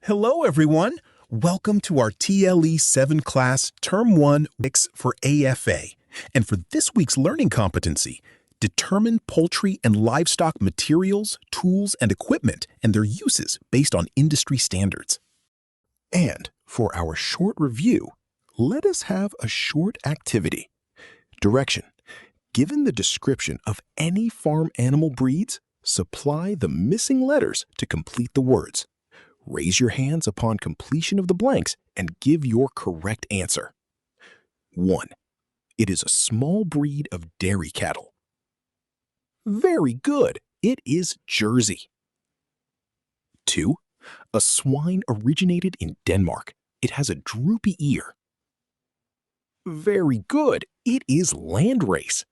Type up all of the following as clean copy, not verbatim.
Hello, everyone. Welcome to our TLE 7 class Term 1 mix for AFA. And for this week's learning competency, determine poultry and livestock materials, tools, and equipment and their uses based on industry standards. And for our short review, let us have a short activity. Direction. Given the description of any farm animal breeds, supply the missing letters to complete the words. Raise your hands upon completion of the blanks and give your correct answer. 1. It is a small breed of dairy cattle. Very good. It is Jersey. 2. A swine originated in Denmark. It has a droopy ear. Very good. It is landrace.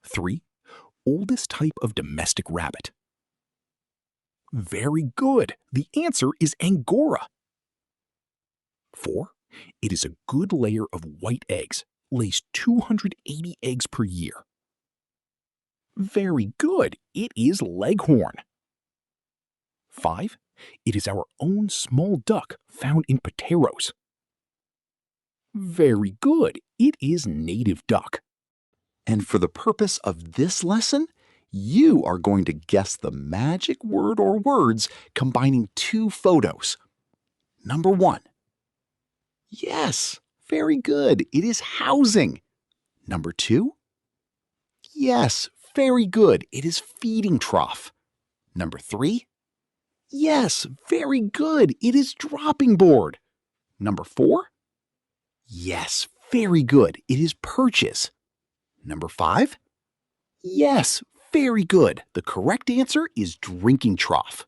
3. Oldest type of domestic rabbit. Very good. The answer is Angora. 4. It is a good layer of white eggs, lays 280 eggs per year. Very good. It is Leghorn. 5. It is our own small duck found in Pateros. Very good. It is native duck. And for the purpose of this lesson, you are going to guess the magic word or words combining two photos. Number 1. Yes, very good. It is housing. Number 2. Yes, very good. It is feeding trough. Number 3. Yes, very good. It is dropping board. Number 4. Yes, very good. It is perches. Number 5. Yes, very good. The correct answer is drinking trough.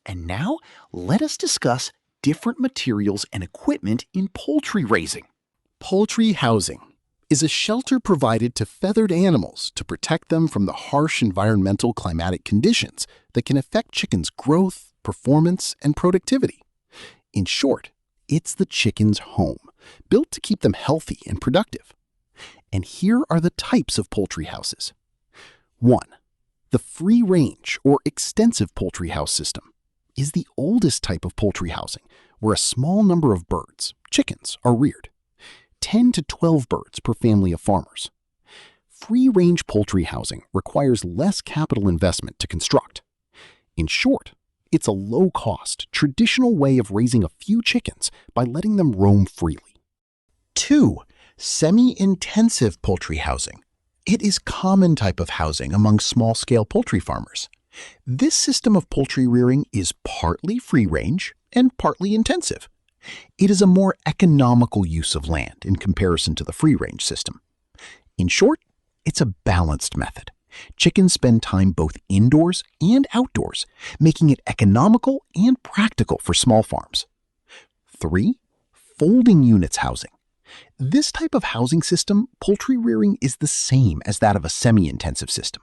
And now, let us discuss different materials and equipment in poultry raising. Poultry housing is a shelter provided to feathered animals to protect them from the harsh environmental climatic conditions that can affect chickens' growth, performance, and productivity. In short, it's the chicken's home, built to keep them healthy and productive. And here are the types of poultry houses. 1. The free-range or extensive poultry house system is the oldest type of poultry housing where a small number of birds, chickens, are reared. 10 to 12 birds per family of farmers. Free-range poultry housing requires less capital investment to construct. In short, it's a low-cost, traditional way of raising a few chickens by letting them roam freely. 2. Semi-intensive poultry housing. It is a common type of housing among small-scale poultry farmers. This system of poultry rearing is partly free-range and partly intensive. It is a more economical use of land in comparison to the free-range system. In short, it's a balanced method. Chickens spend time both indoors and outdoors, making it economical and practical for small farms. 3. Folding units housing. This type of housing system, poultry rearing, is the same as that of a semi-intensive system.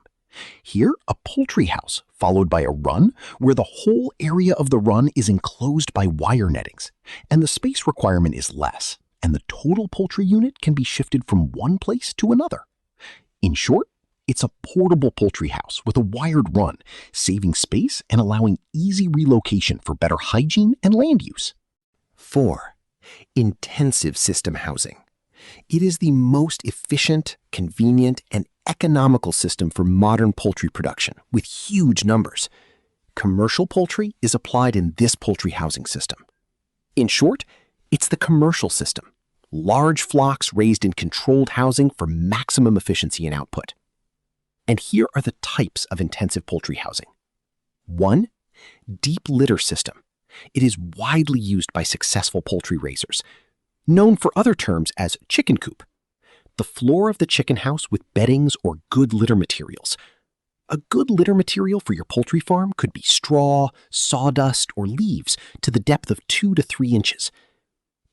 Here, a poultry house followed by a run where the whole area of the run is enclosed by wire nettings, and the space requirement is less, and the total poultry unit can be shifted from one place to another. In short, it's a portable poultry house with a wired run, saving space and allowing easy relocation for better hygiene and land use. 4. Intensive system housing. It is the most efficient, convenient, and economical system for modern poultry production with huge numbers. Commercial poultry is applied in this poultry housing system. In short, it's the commercial system. Large flocks raised in controlled housing for maximum efficiency and output. And here are the types of intensive poultry housing. 1. Deep litter system. It is widely used by successful poultry raisers, known for other terms as chicken coop. The floor of the chicken house with beddings or good litter materials. A good litter material for your poultry farm could be straw, sawdust, or leaves to the depth of 2 to 3 inches.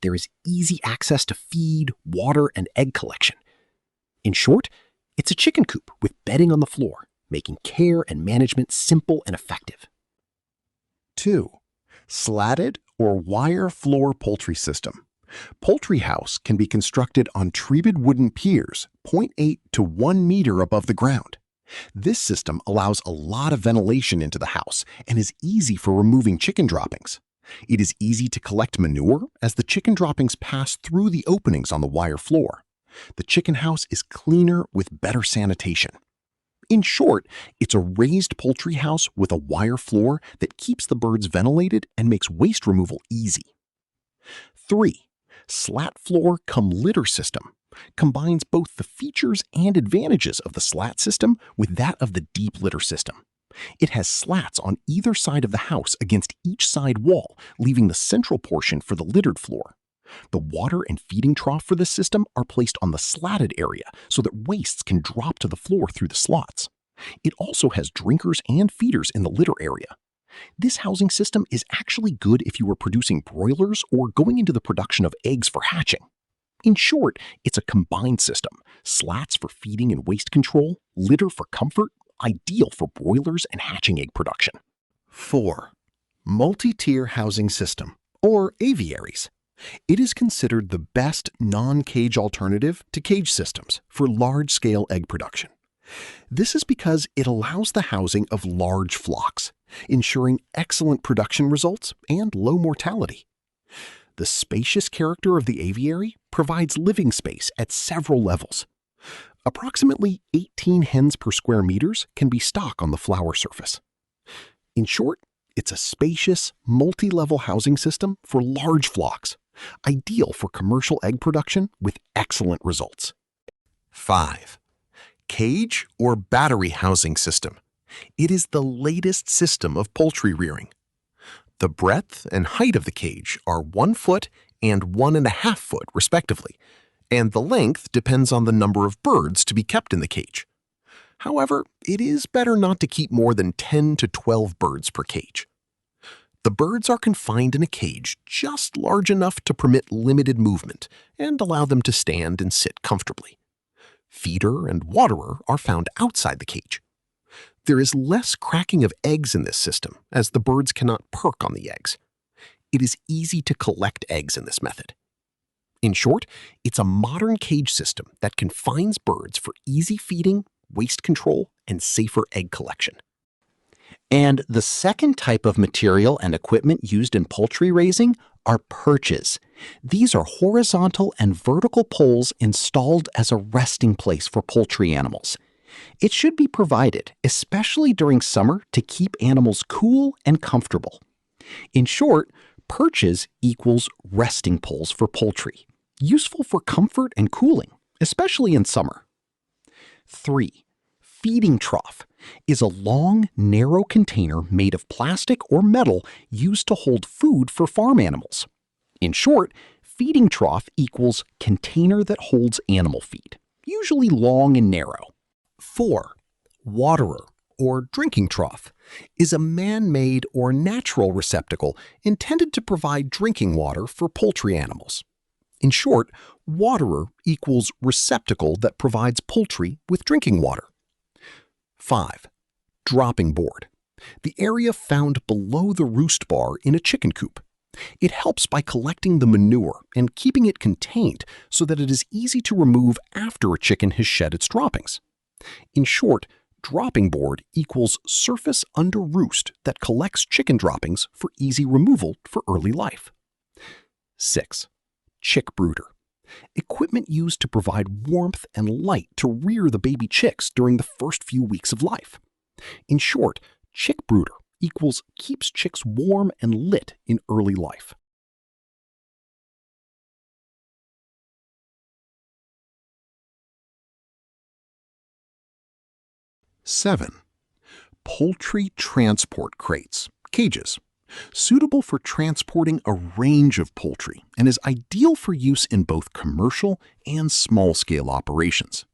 There is easy access to feed, water, and egg collection. In short, it's a chicken coop with bedding on the floor, making care and management simple and effective. 2. Slatted or wire floor poultry system. Poultry house can be constructed on treated wooden piers 0.8 to 1 meter above the ground. This system allows a lot of ventilation into the house and is easy for removing chicken droppings. It is easy to collect manure as the chicken droppings pass through the openings on the wire floor. The chicken house is cleaner with better sanitation. In short, it's a raised poultry house with a wire floor that keeps the birds ventilated and makes waste removal easy. 3. Slat floor cum litter system combines both the features and advantages of the slat system with that of the deep litter system. It has slats on either side of the house against each side wall, leaving the central portion for the littered floor. The water and feeding trough for this system are placed on the slatted area so that wastes can drop to the floor through the slots. It also has drinkers and feeders in the litter area. This housing system is actually good if you are producing broilers or going into the production of eggs for hatching. In short, it's a combined system: slats for feeding and waste control, litter for comfort, ideal for broilers and hatching egg production. 4. Multi-tier housing system, or aviaries. It is considered the best non-cage alternative to cage systems for large-scale egg production. This is because it allows the housing of large flocks, ensuring excellent production results and low mortality. The spacious character of the aviary provides living space at several levels. Approximately 18 hens per square meters can be stock on the flower surface. In short, it's a spacious, multi-level housing system for large flocks, ideal for commercial egg production with excellent results. 5. Cage or battery housing system. It is the latest system of poultry rearing. The breadth and height of the cage are 1 foot and 1.5 foot respectively, and the length depends on the number of birds to be kept in the cage. However, it is better not to keep more than 10 to 12 birds per cage. The birds are confined in a cage just large enough to permit limited movement and allow them to stand and sit comfortably. Feeder and waterer are found outside the cage. There is less cracking of eggs in this system, as the birds cannot perk on the eggs. It is easy to collect eggs in this method. In short, it's a modern cage system that confines birds for easy feeding, waste control, and safer egg collection. And the second type of material and equipment used in poultry raising are perches. These are horizontal and vertical poles installed as a resting place for poultry animals. It should be provided, especially during summer, to keep animals cool and comfortable. In short, perches equals resting poles for poultry, useful for comfort and cooling, especially in summer. 3. Feeding trough is a long, narrow container made of plastic or metal used to hold food for farm animals. In short, feeding trough equals container that holds animal feed, usually long and narrow. 4. Waterer, or drinking trough, is a man-made or natural receptacle intended to provide drinking water for poultry animals. In short, waterer equals receptacle that provides poultry with drinking water. 5. Dropping board. The area found below the roost bar in a chicken coop. It helps by collecting the manure and keeping it contained so that it is easy to remove after a chicken has shed its droppings. In short, dropping board equals surface under roost that collects chicken droppings for easy removal for early life. 6. Chick brooder. Equipment used to provide warmth and light to rear the baby chicks during the first few weeks of life. In short, chick brooder equals keeps chicks warm and lit in early life. Seven. Poultry transport crates, cages. Suitable for transporting a range of poultry and is ideal for use in both commercial and small-scale operations.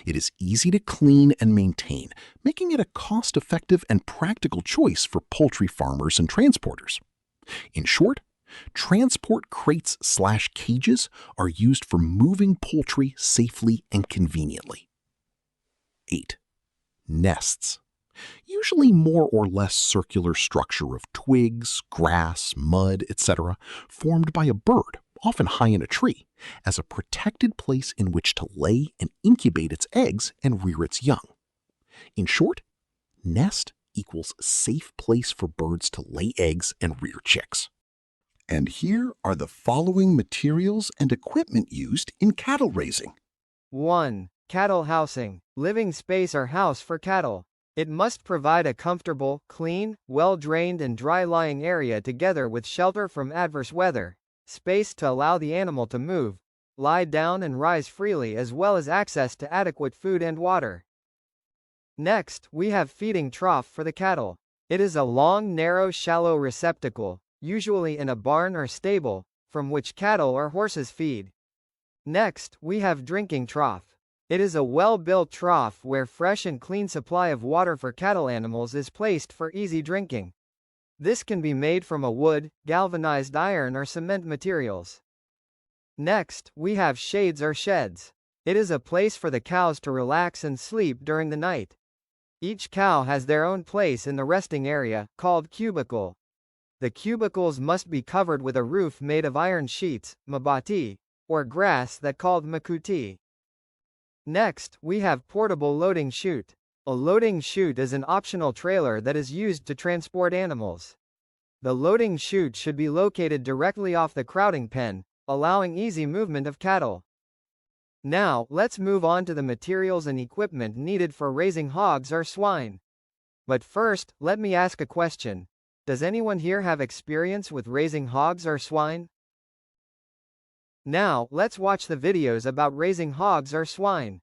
It is easy to clean and maintain, making it a cost-effective and practical choice for poultry farmers and transporters. In short, transport crates/cages are used for moving poultry safely and conveniently. 8. Nests. Usually more or less circular structure of twigs, grass, mud, etc., formed by a bird, often high in a tree, as a protected place in which to lay and incubate its eggs and rear its young. In short, nest equals safe place for birds to lay eggs and rear chicks. And here are the following materials and equipment used in cattle raising. 1. Cattle housing, living space or house for cattle. It must provide a comfortable, clean, well-drained and dry-lying area together with shelter from adverse weather, space to allow the animal to move, lie down and rise freely, as well as access to adequate food and water. Next, we have feeding trough for the cattle. It is a long, narrow, shallow receptacle, usually in a barn or stable, from which cattle or horses feed. Next, we have drinking trough. It is a well-built trough where fresh and clean supply of water for cattle animals is placed for easy drinking. This can be made from a wood, galvanized iron or cement materials. Next, we have shades or sheds. It is a place for the cows to relax and sleep during the night. Each cow has their own place in the resting area, called cubicle. The cubicles must be covered with a roof made of iron sheets, mabati, or grass that called makuti. Next, we have portable loading chute. A loading chute is an optional trailer that is used to transport animals. The loading chute should be located directly off the crowding pen, allowing easy movement of cattle. Now, let's move on to the materials and equipment needed for raising hogs or swine. But first, let me ask a question. Does anyone here have experience with raising hogs or swine? Now, let's watch the videos about raising hogs or swine.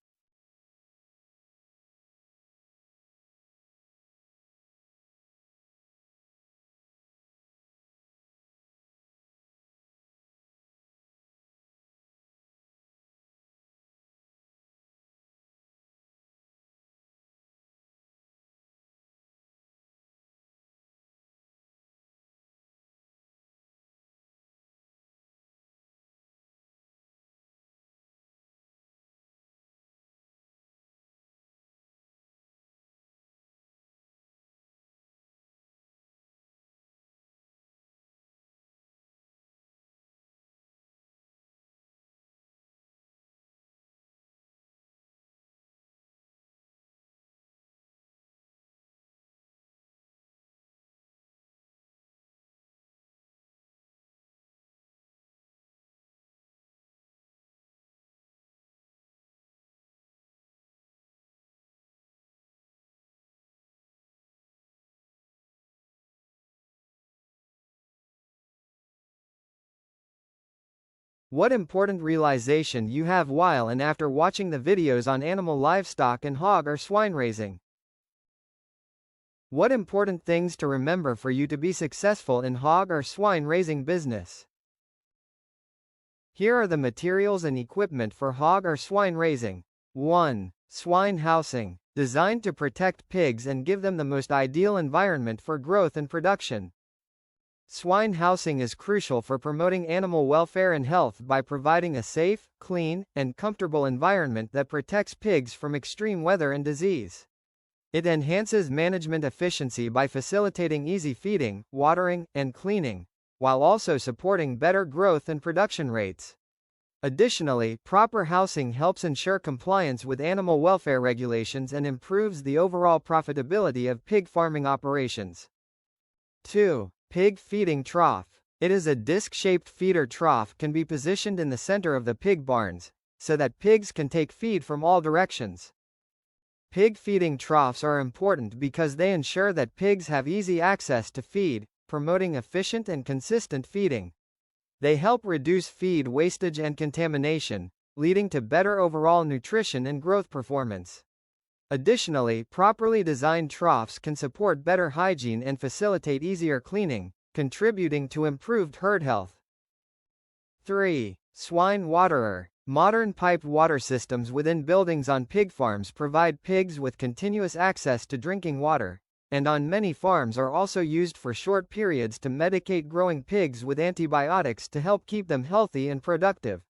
What important realization you have while and after watching the videos on animal livestock and hog or swine raising? What important things to remember for you to be successful in hog or swine raising business? Here are the materials and equipment for hog or swine raising. 1. Swine housing, designed to protect pigs and give them the most ideal environment for growth and production. Swine housing is crucial for promoting animal welfare and health by providing a safe, clean, and comfortable environment that protects pigs from extreme weather and disease. It enhances management efficiency by facilitating easy feeding, watering, and cleaning, while also supporting better growth and production rates. Additionally, proper housing helps ensure compliance with animal welfare regulations and improves the overall profitability of pig farming operations. 2. Pig feeding trough. It is a disc-shaped feeder trough can be positioned in the center of the pig barns, so that pigs can take feed from all directions. Pig feeding troughs are important because they ensure that pigs have easy access to feed, promoting efficient and consistent feeding. They help reduce feed wastage and contamination, leading to better overall nutrition and growth performance. Additionally, properly designed troughs can support better hygiene and facilitate easier cleaning, contributing to improved herd health. 3. Swine waterer. Modern piped water systems within buildings on pig farms provide pigs with continuous access to drinking water, and on many farms are also used for short periods to medicate growing pigs with antibiotics to help keep them healthy and productive.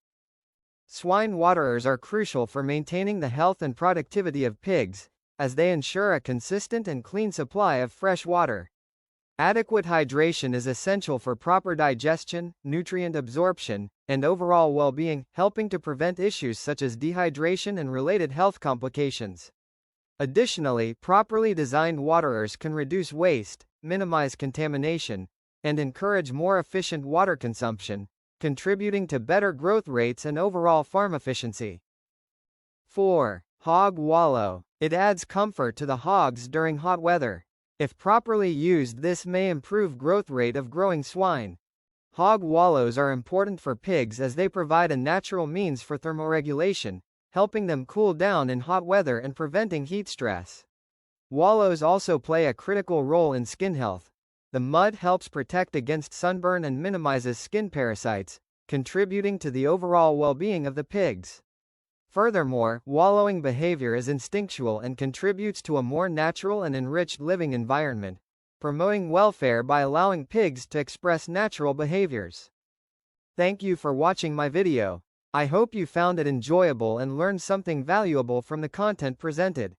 Swine waterers are crucial for maintaining the health and productivity of pigs, as they ensure a consistent and clean supply of fresh water. Adequate hydration is essential for proper digestion, nutrient absorption, and overall well-being, helping to prevent issues such as dehydration and related health complications. Additionally, properly designed waterers can reduce waste, minimize contamination, and encourage more efficient water consumption, contributing to better growth rates and overall farm efficiency. 4. Hog wallow. It adds comfort to the hogs during hot weather. If properly used, this may improve growth rate of growing swine. Hog wallows are important for pigs as they provide a natural means for thermoregulation, helping them cool down in hot weather and preventing heat stress. Wallows also play a critical role in skin health. The mud helps protect against sunburn and minimizes skin parasites, contributing to the overall well-being of the pigs. Furthermore, wallowing behavior is instinctual and contributes to a more natural and enriched living environment, promoting welfare by allowing pigs to express natural behaviors. Thank you for watching my video. I hope you found it enjoyable and learned something valuable from the content presented.